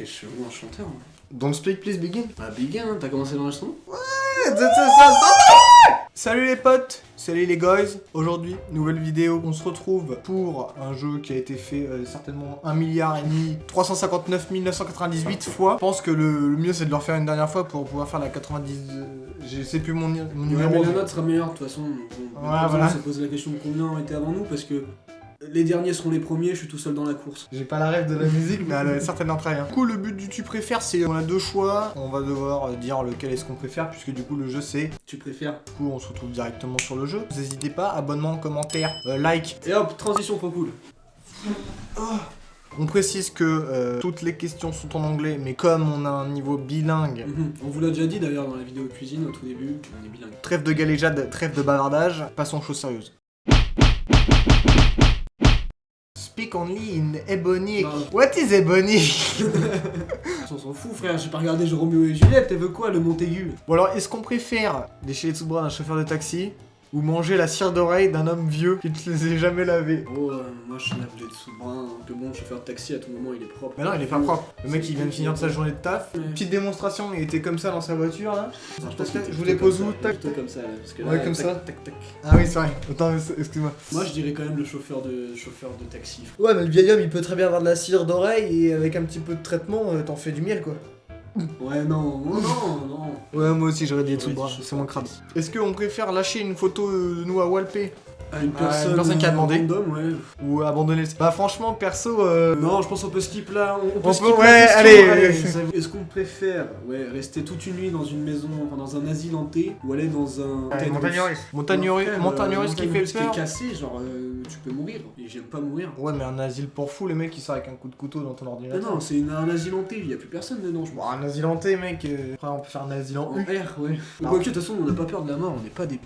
quel cheveu un chanteur. Hein. Don't speak, please begin. Ah, big hein, t'as commencé l'enregistrement? Salut les potes, salut les guys. Aujourd'hui, nouvelle vidéo. On se retrouve pour un jeu qui a été fait certainement 1,5 milliard 359 998 fois. Je pense que le mieux c'est de le refaire une dernière fois pour pouvoir faire la 90. Je sais plus mon numéro. Ouais, mais la note sera meilleure de toute façon. Voilà. On s'est posé la question de combien ont été avant nous parce que les derniers seront les premiers, je suis tout seul dans la course. J'ai pas la rêve de la musique, mais elle a certainement très bien. Du coup, le but du tu préfères, c'est on a deux choix. On va devoir dire lequel est-ce qu'on préfère, puisque du coup, le jeu c'est. Tu préfères. Du coup, on se retrouve directement sur le jeu. N'hésitez pas, abonnement, commentaire, like. Et hop, transition trop cool. On précise que toutes les questions sont en anglais, mais comme on a un niveau bilingue. On vous l'a déjà dit d'ailleurs dans la vidéo cuisine au tout début, on est bilingue. Trêve de galéjade, trêve de bavardage, passons aux choses sérieuses. Speak only in Ebonic. Non. What is Ebonic? On s'en fout frère, j'ai pas regardé Roméo et Juliette, t'es veux quoi le Montaigu? Bon alors, est-ce qu'on préfère lécher les sous-bras d'un chauffeur de taxi ou manger la cire d'oreille d'un homme vieux qui ne les ait jamais lavés? Oh, moi je lave les sous-bras, que bon, le chauffeur de taxi à tout moment il est propre. Mais non, il est pas propre. Le mec il vient de finir de sa journée de taf. Petite démonstration, il était comme ça dans sa voiture là. Je vous les pose où? Tac, plutôt comme ça là, parce que Ouais, là, comme tac, ça. tac, tac. Ah oui, c'est vrai. Attends, excuse-moi. Moi je dirais quand même le chauffeur de taxi. Ouais, mais le vieil homme il peut très bien avoir de la cire d'oreille et avec un petit peu de traitement, t'en fais du miel quoi. Ouais, non. Ouais, moi aussi j'aurais dit J'aurais sous le bras, dit c'est moins crade. Est-ce qu'on préfère lâcher une photo de nous à Walpé À une personne personne qui a demandé. random, ouais. ou abandonner? Bah franchement, perso. Non, je pense qu'on peut skip là. On peut On skip peut- la ouais, question. allez. Est-ce qu'on préfère rester toute une nuit dans une maison, enfin dans un asile hanté, ou aller dans un Montagneris qui fait qui est peur. cassé, genre tu peux mourir. Et j'aime pas mourir. Ouais, mais un asile pour fou, les mecs, ils sortent avec un coup de couteau dans ton Non, ordinateur. non, c'est un asile hanté, il y a plus personne dedans, je Bon, pense. un asile hanté, mec. Après, on peut faire un asile en En U. R, ouais. Non. Quoique, de toute façon, on n'a pas peur de la mort, on n'est pas des.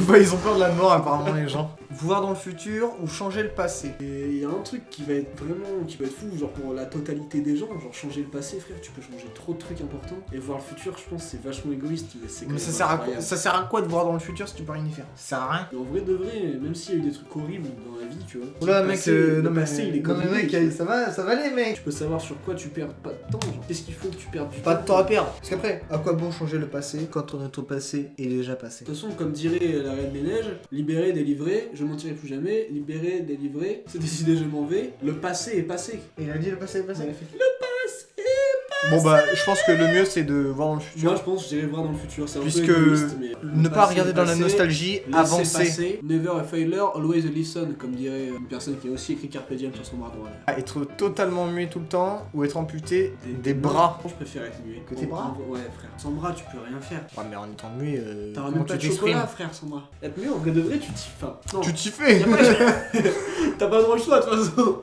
Bah, ils ont peur de la mort, apparemment, les gens. Voir dans le futur ou changer le passé. Et il y a un truc qui va être vraiment, qui va être fou, genre pour la totalité des gens, genre changer le passé, frère, tu peux changer trop de trucs importants. Et voir le futur, je pense, c'est vachement égoïste, mais c'est. Mais ça sert à quoi de voir dans le futur si tu peux rien y faire? Ça sert à rien. Mais en vrai de vrai, même s'il y a eu des trucs horribles dans la vie, tu vois. Oula, le mec, passé, non, le mais passé, il est non, comme mais il mec, est. ça va aller, mec. Tu peux savoir sur quoi tu perds pas de temps, genre. Qu'est-ce qu'il faut que tu perdes du temps? Pas de temps à perdre. Parce qu'après, à quoi bon changer le passé quand notre passé est déjà passé? De toute façon, comme dirait la Reine des Neiges, libérer, délivrer, je mentirai plus jamais, libérer, délivrer, c'est décidé, je m'en vais, le passé est passé. Et il a dit le passé est passé. Il a fait, Bon bah, je pense que le mieux c'est de voir dans le futur. moi je pense que j'irai voir dans le futur, c'est un Puisque peu égoïste, mais ne pas regarder dans la nostalgie, avancer. Passer, never a failure, always a listen, comme dirait une personne qui a aussi écrit Carpe Diem sur son bras droit. Être totalement muet tout le temps ou être amputé des bras. Je préfère être muet. Que tes bras? Ouais, frère. Sans bras, tu peux rien faire. Ouais, mais en étant muet, T'auras comment même pas tu de chocolat, t'exprimes? frère, sans bras. Être muet, en vrai de vrai, tu t'y fais. Non, Tu t'y fais. y a pas- t'as pas trop le choix, de toute façon.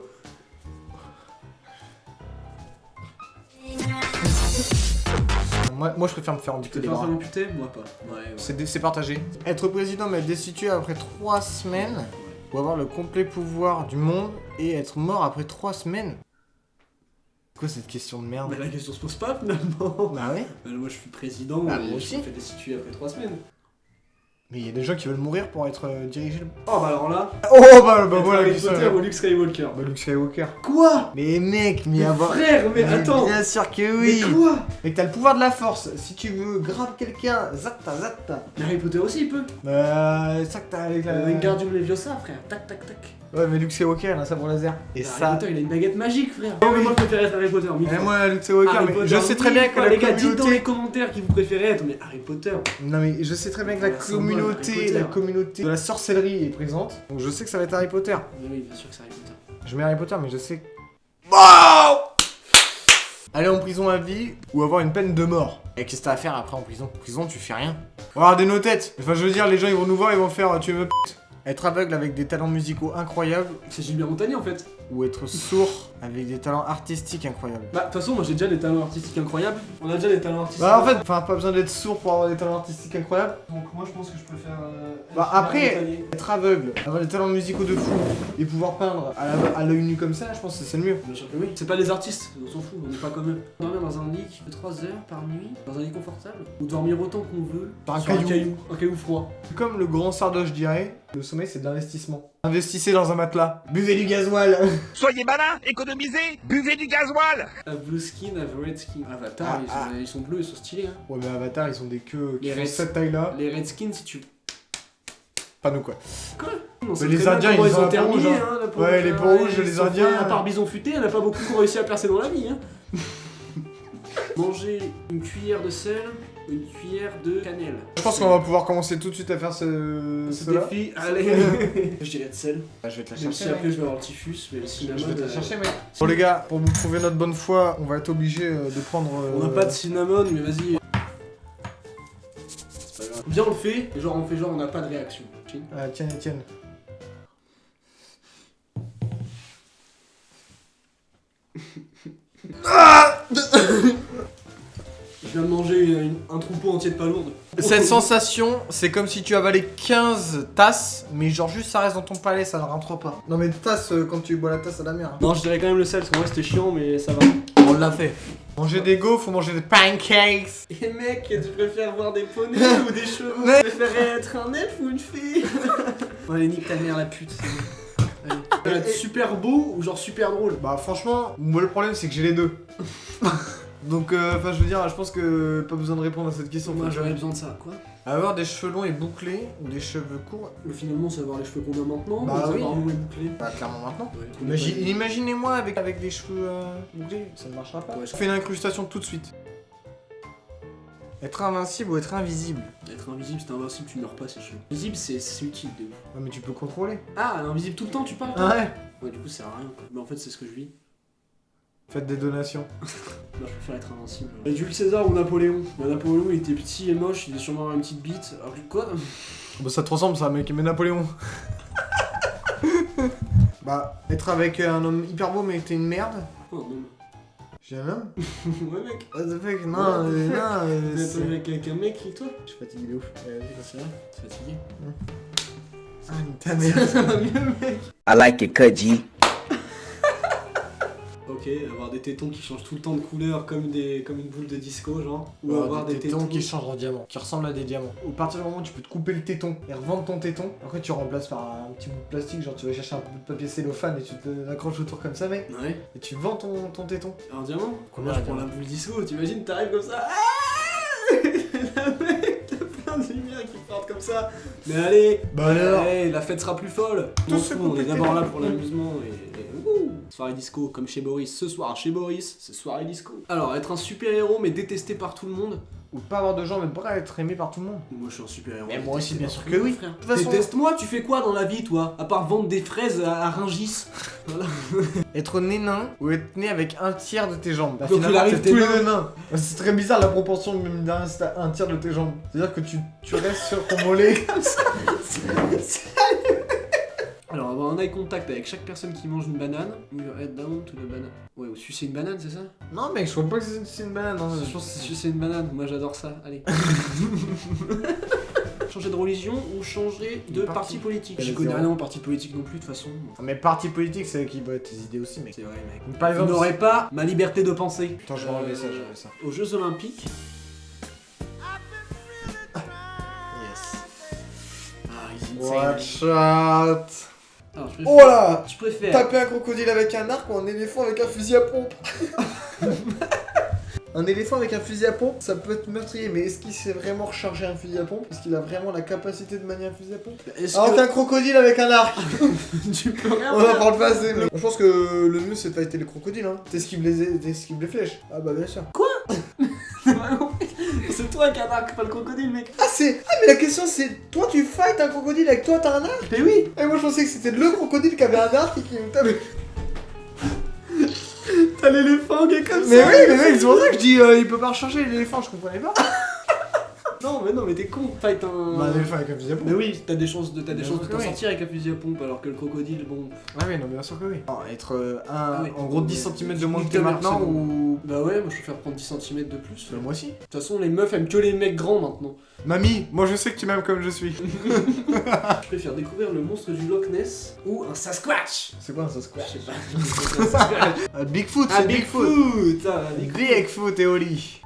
Moi je préfère me faire amputer Tu les peux faire bras. amputer? Moi pas. Ouais. C'est partagé. Être président mais être destitué après 3 semaines ou avoir le complet pouvoir du monde et être mort après 3 semaines. Quoi cette question de merde? Mais la question se pose pas finalement. Bah ouais. Bah, moi je suis président, Bah, et moi je aussi. me fais destituer après 3 semaines. Mais il y a des gens qui veulent mourir pour être dirigés. Oh bah alors là. Oh bah Être voilà Harry qui Potter ça. ou Luke Skywalker. Bah Luke Skywalker. Quoi? Mais mec, mais Mais avoir. frère, mais attends. Bien sûr que oui. Mais quoi? Mais t'as le pouvoir de la force. Si tu veux grave quelqu'un, zatta. Mais Harry Potter aussi il peut. Bah ça que t'as avec la. Wingardium Leviosa, frère. Tac tac tac. Ouais mais Luke Skywalker il a un sabre laser. Et Bah, ça. Harry Potter il a une baguette magique, frère. Ah Oh, mais oui. moi je préfère être Harry Potter. mille Et fois. moi Luke Skywalker, Harry mais Potter, je sais très bien mille que fois, la les gars, dites dans communauté. les commentaires qui vous préférez être, mais Harry Potter. Non mais je sais très bien que la Ouais, symbole, Harry Potter. communauté de la sorcellerie est présente. Donc je sais que ça va être Harry Potter. Oui, bien sûr que c'est Harry Potter. Je mets Harry Potter mais je sais. Aller en prison à vie ou avoir une peine de mort. Et qu'est-ce que t'as à faire après en prison? En prison tu fais rien. On va avoir des no-têtes. Enfin je veux dire les gens ils vont nous voir ils vont faire tu veux me p***. Être aveugle avec des talents musicaux incroyables C'est Gilbert Montagnier en fait. ou être sourd avec des talents artistiques incroyables. Bah, de toute façon, moi j'ai déjà des talents artistiques incroyables. On a déjà des talents artistiques. Bah en fait, pas besoin d'être sourd pour avoir des talents artistiques incroyables. Donc, moi je pense que je préfère. Bah, Gilbert après- Montagnier. Être aveugle, avoir des talents musicaux de fou et pouvoir peindre à l'œil nu comme ça, je pense que c'est le mieux. Bien sûr que oui. C'est pas les artistes, on s'en fout, on n'est pas comme eux. Dormir dans un lit qui fait 3 heures par nuit, dans un lit confortable, ou dormir autant qu'on veut Par un sur caillou. un caillou froid. Comme le grand Sardoche dirait, Le sommeil, c'est de l'investissement. Investissez dans un matelas. Buvez du gasoil. Soyez malin, économisez, buvez du gasoil. A blue skin, have red skin. Avatar, ils sont bleus, ils sont stylés. Hein. Ouais, mais Avatar, ils ont des queues qui Les font Reds- cette taille-là. Les red skins, si tu. Pas nous, quoi. Quoi Mais les Indiens, ils ont la peau rouge, hein. la peau Ouais, rouge, les peaux rouges, les sauf Indiens. À part Bison Futé, il n'y en a pas beaucoup qui ont réussi à percer dans la vie. Hein. Manger une cuillère de sel, une cuillère de cannelle. Je pense qu'on va pouvoir commencer tout de suite à faire cela. défi, allez. Je dirais de sel. Bah, je vais te la Même si chercher, après mec. je vais avoir le typhus, mais le cinnamon. Je vais te la chercher, mec. Bon, les gars, pour vous prouver notre bonne foi, on va être obligé de prendre... On n'a pas de cinnamon, mais vas-y. C'est pas grave. Viens, on le fait, et genre on fait genre on n'a pas de réaction. Chill. Ah, tiens, Etienne. Je viens de manger un troupeau entier de palourdes. Cette sensation, c'est comme si tu avalais 15 tasses, mais genre juste ça reste dans ton palais, ça ne rentre pas. Non mais tasse, quand tu bois la tasse à la mer. Non, je dirais quand même le sel, parce qu'en vrai c'était chiant, mais ça va. On l'a fait. Manger des gaufres, faut manger des pancakes. Et mec, tu préfères voir des poneys ou des chevaux? Ouais. Tu préférais être un elfe ou une fée? Bon, allez, nique ta mère la pute, c'est bon. Allez. Ça va être super beau ou genre super drôle? Bah franchement, moi le problème c'est que j'ai les deux. Donc enfin je veux dire, je pense que pas besoin de répondre à cette question. Moi j'aurais besoin de ça, quoi. Avoir des cheveux longs et bouclés ou des cheveux courts. Mais finalement, c'est avoir les cheveux qu'on a maintenant, Bah ou oui. avoir longs et bouclés. Bah clairement maintenant. Ouais, Imaginez-moi avec des cheveux bouclés, ça ne marchera pas. Ouais, Je fais une incrustation tout de suite. Être invincible ou être invisible? Être invisible, c'est invincible, tu meurs pas, c'est chiant. Invisible, c'est utile de ouf. Ouais mais tu peux contrôler. Ah, invisible tout le temps, tu parles toi? Ouais. Ouais, du coup, ça sert à rien, quoi. Mais en fait, c'est ce que je vis. Faites des donations. Moi, je préfère être invincible. Jules César ou Napoléon? Bah, Napoléon, il était petit et moche, il devait sûrement avoir une petite bite. Alors que quoi? Bah ça te ressemble ça mec, mais Napoléon. Bah, être avec un homme hyper beau mais que t'es une merde. Oh non. J'ai un homme? Ouais, mec. What the fuck? Non, T'es c'est... avec un mec et toi? Je suis fatigué de ouf. C'est vrai? T'es fatigué? Ah, ta merde. Ça va mieux, mec. I like it, Kaji. Ok, avoir des tétons qui changent tout le temps de couleur comme une boule de disco, genre. Ou avoir des tétons qui changent en diamant, qui ressemblent à des diamants. Au partir du moment où tu peux te couper le téton et revendre ton téton, après tu remplaces par un petit bout de plastique, genre tu vas chercher un bout de papier cellophane et tu te l'accroches autour comme ça, mec. Ouais. Et tu vends ton téton. Un diamant? Combien Moi, je un prends la diamant? boule disco, t'imagines, t'arrives comme ça. Ah t'as plein de lumière qui partent comme ça. Mais allez, Bah alors. allez, la fête sera plus folle. Tout On se s'en fout, on est complète. d'abord là pour l'amusement et wouh. Soirée disco comme chez Boris. Ce soir chez Boris, c'est soirée disco. Alors, être un super héros mais détesté par tout le monde. Ou pas avoir de gens, mais pas être aimé par tout le monde. Moi je suis un super héros. Mais moi aussi, détesté bien par sûr tout que le monde, oui. frère. De toute façon- Déteste-moi, tu fais quoi dans la vie toi? À part vendre des fraises à Rungis. Voilà. Être né nain ou être né avec un tiers de tes jambes. Bah, Donc, finalement, il arrive, t'es t'es tous les nain. deux nains. C'est très bizarre la proportion, même d'un, c'est un tiers de tes jambes. C'est-à-dire que tu restes sur ton mollet. Alors, avoir un eye contact avec chaque personne qui mange une banane. Move your head down to the banana. Ouais, ou sucer une banane, c'est ça? Non, mec, je crois pas que c'est une banane. Hein. Je pense que c'est sucer une banane. Moi j'adore ça. Allez. Changer de religion ou changer de parti politique? Elle Je est connais zéro. rien en parti politique non plus de toute façon. Mais parti politique, c'est qui va tes idées aussi, mec. C'est vrai, mec. Donc, par Vous exemple, n'aurez pas ma liberté de penser. Attends, je vais enlever ça, je vais enlever ça. Aux Jeux Olympiques. Yes. Ah, ils Watch out. Alors, Oh là! tu préfères. Taper un crocodile avec un arc ou un éléphant avec un fusil à pompe? Un éléphant avec un fusil à pompe, ça peut être meurtrier, mais est-ce qu'il sait vraiment recharger un fusil à pompe? Est-ce qu'il a vraiment la capacité de manier un fusil à pompe? Est-ce Alors qu'un crocodile avec un arc! que tu peux rien On en faire? parle pas assez. Je pense que le mieux c'est de fighter les crocodiles, hein. T'esquives les flèches. Ah bah bien sûr. C'est toi qui as un arc, pas le crocodile, mec. Ah mais la question c'est, toi tu fights un crocodile avec toi t'as un arc? Mais oui. Et moi je pensais que c'était le crocodile qui avait un arc et qui me tapait. T'as l'éléphant qui est comme Mais ça. oui, mais mec, c'est pour ça que je dis il peut pas recharger l'éléphant, je comprenais pas. Non, mais t'es con. Fight un. Bah l'éléphant avec un fusil à pompe. Mais oui, t'as des chances de t'en oui. sortir avec un fusil à pompe, alors que le crocodile, bon. Ah oui, non, bien sûr que oui. Être Ah oui. en gros 10 cm de moins que Nique t'es ta mère, maintenant c'est bon. ou. Bah ouais, moi je préfère prendre 10 cm de plus. Bah, De moi aussi. toute façon, les meufs aiment que les mecs grands maintenant. Mamie, moi je sais que tu m'aimes comme je suis. Je préfère découvrir le monstre du Loch Ness ou un Sasquatch. C'est quoi un Je Sasquatch? sais pas. Bigfoot, Ah, c'est Bigfoot. Bigfoot. Ah, Bigfoot. Bigfoot et Oli.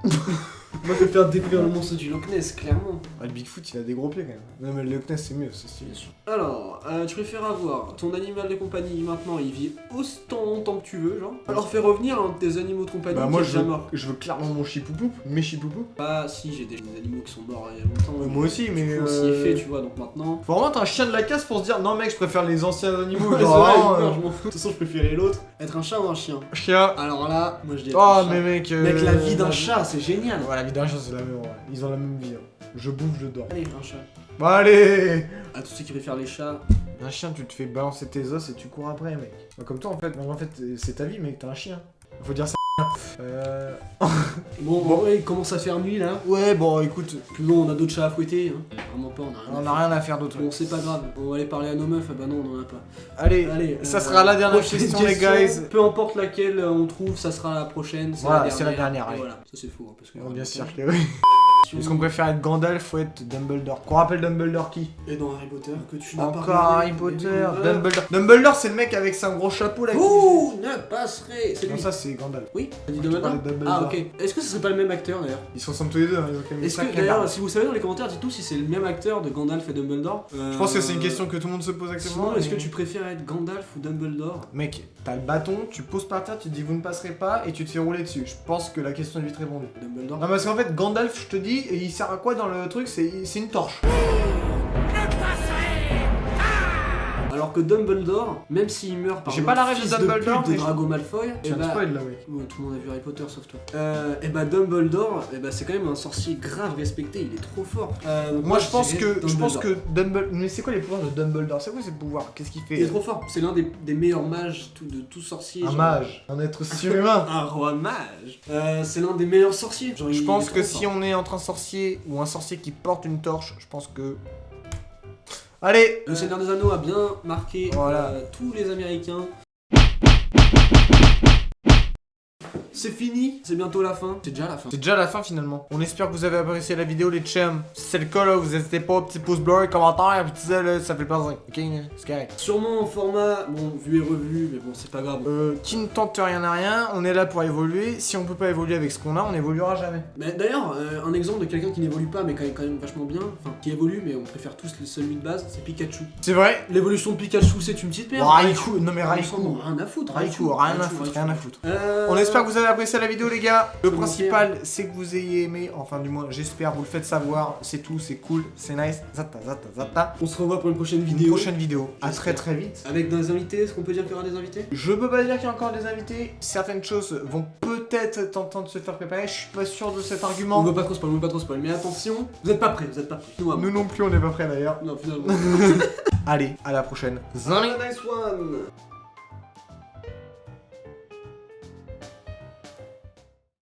Moi je vais faire découvrir le monstre du Loch Ness, clairement. Le Bigfoot il a des gros pieds quand même. Non mais le Loch Ness c'est mieux, c'est stylé. Alors, tu préfères avoir ton animal de compagnie maintenant, il vit autant longtemps que tu veux, genre. Alors fais revenir un de tes animaux de compagnie Bah qui moi est déjà mort. je veux clairement mon Chipoupou, mes Chipoupou. Bah si, j'ai des animaux qui sont morts il y a longtemps. Ouais, moi aussi, mais, Du coup, on s'y est fait, tu vois, donc maintenant... Faut vraiment être un chien de la casse pour se dire non mec je préfère les anciens animaux. Ouais, Genre, c'est vrai, vraiment, je m'en fous. De toute façon, je préférais l'autre. Être un chat ou un chien. chien. Alors là, moi je dis être Oh un chat. mais mec. Mec, la vie d'un chat, c'est génial. Ouais la vie d'un chat c'est la même, ouais. Ils ont la même vie. Hein. Je bouffe, je dors. Allez, un chat. Bon allez. À tous ceux qui préfèrent les chats. Un chien tu te fais balancer tes os et tu cours après mec. Bah, comme toi en fait, c'est ta vie mec, t'es un chien. Faut dire ça. Bon, ouais, il commence à faire nuit là. Ouais bon écoute, Plus long, on a d'autres chats à fouetter. Hein. Vraiment pas, on a rien à faire d'autre. Bon, c'est pas grave. On va aller parler à nos meufs. Ah bah non, on en a pas. Allez, ça sera la dernière prochaine question les guys. Peu importe laquelle on trouve, ça sera la prochaine. Voilà, c'est la dernière, Et ouais. voilà, ça c'est faux. Hein, parce que Bien sûr que oui. Est-ce qu'on préfère être Gandalf ou être Dumbledore? Qu'on rappelle Dumbledore qui? Et dans Harry Potter, que tu n'as pas Encore regardé. Harry Potter, Dumbledore. Dumbledore c'est le mec avec son gros chapeau là qui Vous ne passerez. C'est Non lui. ça c'est Gandalf. Oui, t'as dit Tu Dumbledore. parlais de Dumbledore. Ah ok. Est-ce que ce serait pas le même acteur d'ailleurs? Ils se ressemblent tous les deux, hein, ils ont quand même une Est-ce que sacrée d'ailleurs, barbe. si vous savez dans les commentaires, dites-nous si c'est le même acteur de Gandalf et Dumbledore. Je pense que c'est une question que tout le monde se pose actuellement. Sinon, est-ce que mais- tu préfères être Gandalf ou Dumbledore? Mec, t'as le bâton, tu poses par terre, tu te dis vous ne passerez pas et tu te fais rouler dessus. Je pense que la question est vite répondue. Dumbledore. Non parce qu'en fait Gandalf je te dis, et il sert à quoi dans le truc? C'est une torche. Alors que Dumbledore, même s'il meurt par J'ai le pas la rêve de fils Dumbledore, pute de mais je- Drago Malfoy, Tu et viens de bah, spoil là mec. bon, tout le monde a vu Harry Potter sauf toi. Et bah Dumbledore, et bah c'est quand même un sorcier grave respecté, il est trop fort. Donc Moi je pense dirais que Dumbledore. Mais c'est quoi les pouvoirs de Dumbledore? C'est quoi ses pouvoirs? Qu'est-ce qu'il il est fait? trop fort, c'est l'un des meilleurs mages de tout sorcier. Un genre. mage, un être surhumain. Un roi mage. C'est l'un des meilleurs sorciers. Genre, Je il pense est que trop si fort. on est entre un sorcier ou un sorcier qui porte une torche, je pense que. Allez! Le Seigneur des Anneaux a bien marqué Voilà. tous les Américains. C'est fini, c'est bientôt la fin. C'est déjà la fin. C'est déjà la fin finalement. On espère que vous avez apprécié la vidéo les chums. Si c'est le cas là, vous n'hésitez pas au petit pouce bleu, et commentaire, puis tout ça là, ça fait plaisir. Ok, c'est correct. Sûrement en format, bon, vu et revu, mais bon, c'est pas grave. Qui ne tente rien à rien, on est là pour évoluer. Si on peut pas évoluer avec ce qu'on a, on évoluera jamais. Mais d'ailleurs, un exemple de quelqu'un qui n'évolue pas, mais quand même vachement bien, enfin, qui évolue, mais on préfère tous celui de base, c'est Pikachu. C'est vrai? L'évolution de Pikachu, c'est une petite merde. Raikou, non mais On Raikou. s'en bat rien à foutre. Raikou, rien à foutre, rien à foutre. Euh, On espère que vous avez apprécié la vidéo les gars. Le Commentaire. principal c'est que vous ayez aimé, enfin du moins j'espère, vous le faites savoir, c'est tout, c'est cool, c'est nice, zata zata zata. On se revoit pour une prochaine Une vidéo. prochaine vidéo, à J'espère. très vite. Avec des invités, est-ce qu'on peut dire qu'il y aura des invités? Je peux pas dire qu'il y a encore des invités, certaines choses vont peut-être tenter de se faire préparer, je suis pas sûr de cet On argument. veut pas trop spoiler, mais attention, vous êtes pas prêts, vous êtes pas prêts. Nous, à Nous non plus on n'est pas prêts d'ailleurs. Non, finalement. Allez, à la prochaine. Have a nice one.